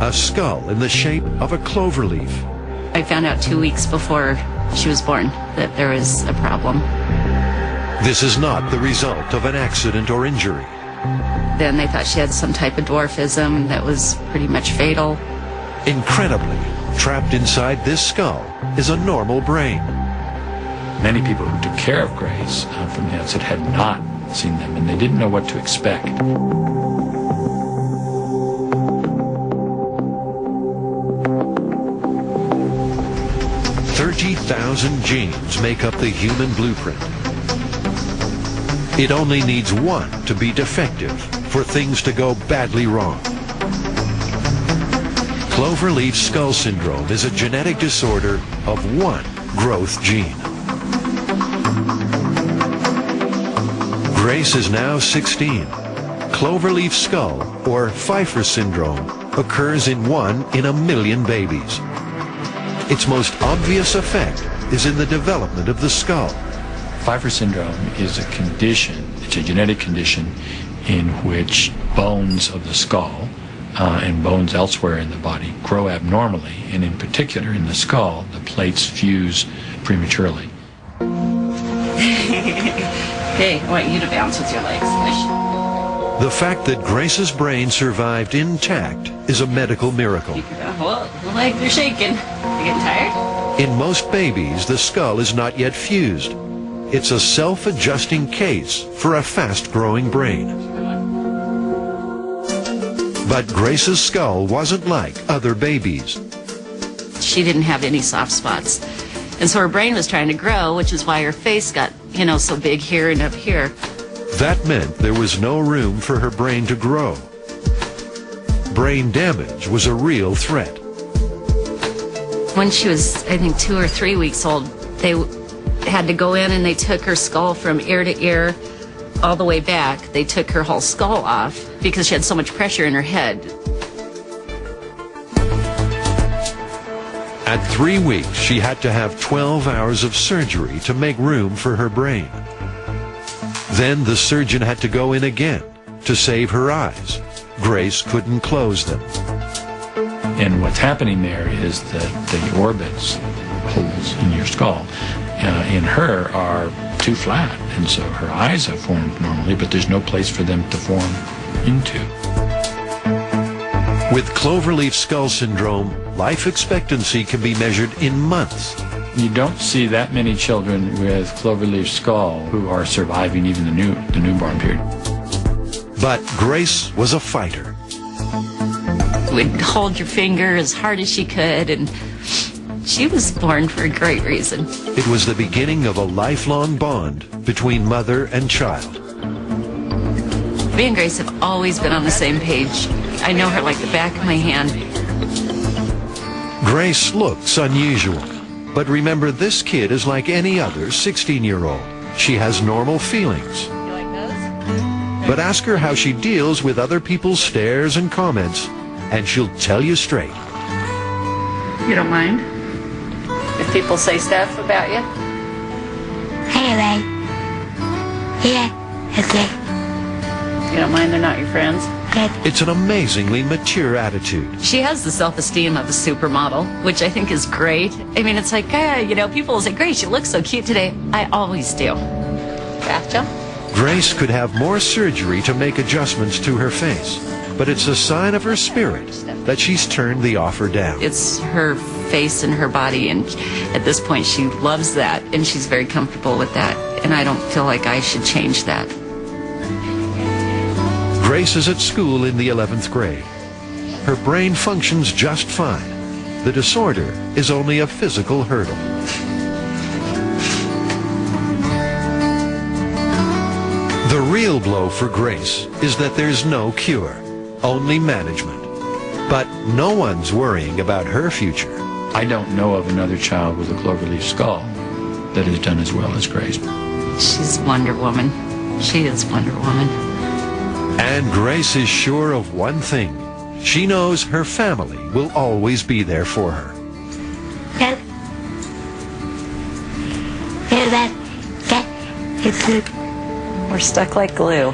a skull in the shape of a clover leaf. I found out 2 weeks before she was born that there was a problem. This is not the result of an accident or injury. Then they thought she had some type of dwarfism that was pretty much fatal. Incredibly, trapped inside this skull is a normal brain. Many people who took care of Grace from the outset had not seen them, and they didn't know what to expect. 30,000 genes make up the human blueprint. It only needs one to be defective for things to go badly wrong. Clover Leaf Skull Syndrome is a genetic disorder of one growth gene. Grace is now 16. Clover Leaf Skull, or Pfeiffer syndrome, occurs in 1 in a million babies. Its most obvious effect is in the development of the skull. Pfeiffer syndrome is a condition, it's a genetic condition in which bones of the skull and bones elsewhere in the body grow abnormally, and in particular in the skull, the plates fuse prematurely. Okay, I want you to bounce with your legs. The fact that Grace's brain survived intact is a medical miracle. Well, the legs are shaking. You getting tired? In most babies, the skull is not yet fused. It's a self-adjusting case for a fast-growing brain. But Grace's skull wasn't like other babies. She didn't have any soft spots. And so her brain was trying to grow, which is why her face got, so big here and up here. That meant there was no room for her brain to grow. Brain damage was a real threat. When she was, I think, 2 or 3 weeks old, they had to go in and they took her skull from ear to ear all the way back. They took her whole skull off because she had so much pressure in her head. At 3 weeks, she had to have 12 hours of surgery to make room for her brain. Then the surgeon had to go in again to save her eyes. Grace couldn't close them. And what's happening there is that the orbits, holes in your skull, in her are too flat. And so her eyes have formed normally, but there's no place for them to form into. With Clover Leaf Skull Syndrome, life expectancy can be measured in months. You don't see that many children with Clover Leaf skull who are surviving even the newborn period. But Grace was a fighter. Would hold your finger as hard as she could, and she was born for a great reason. It was the beginning of a lifelong bond between mother and child. Me and Grace have always been on the same page. I know her like the back of my hand. Grace looks unusual. But remember, this kid is like any other 16-year-old. She has normal feelings. You like those? But ask her how she deals with other people's stares and comments, and she'll tell you straight. You don't mind if people say stuff about you? Anyway, yeah, okay. You don't mind they're not your friends? It's an amazingly mature attitude. She has the self-esteem of a supermodel, which I think is great. I mean, it's like, people will say, Grace, you look so cute today. I always do. Gotcha. Grace could have more surgery to make adjustments to her face, but it's a sign of her spirit that she's turned the offer down. It's her face and her body, and at this point she loves that, and she's very comfortable with that, and I don't feel like I should change that. Grace is at school in the 11th grade. Her brain functions just fine. The disorder is only a physical hurdle. The real blow for Grace is that there's no cure, only management. But no one's worrying about her future. I don't know of another child with a Clover Leaf skull that has done as well as Grace. She's Wonder Woman. She is Wonder Woman. And Grace is sure of one thing. She knows her family will always be there for her. We're stuck like glue.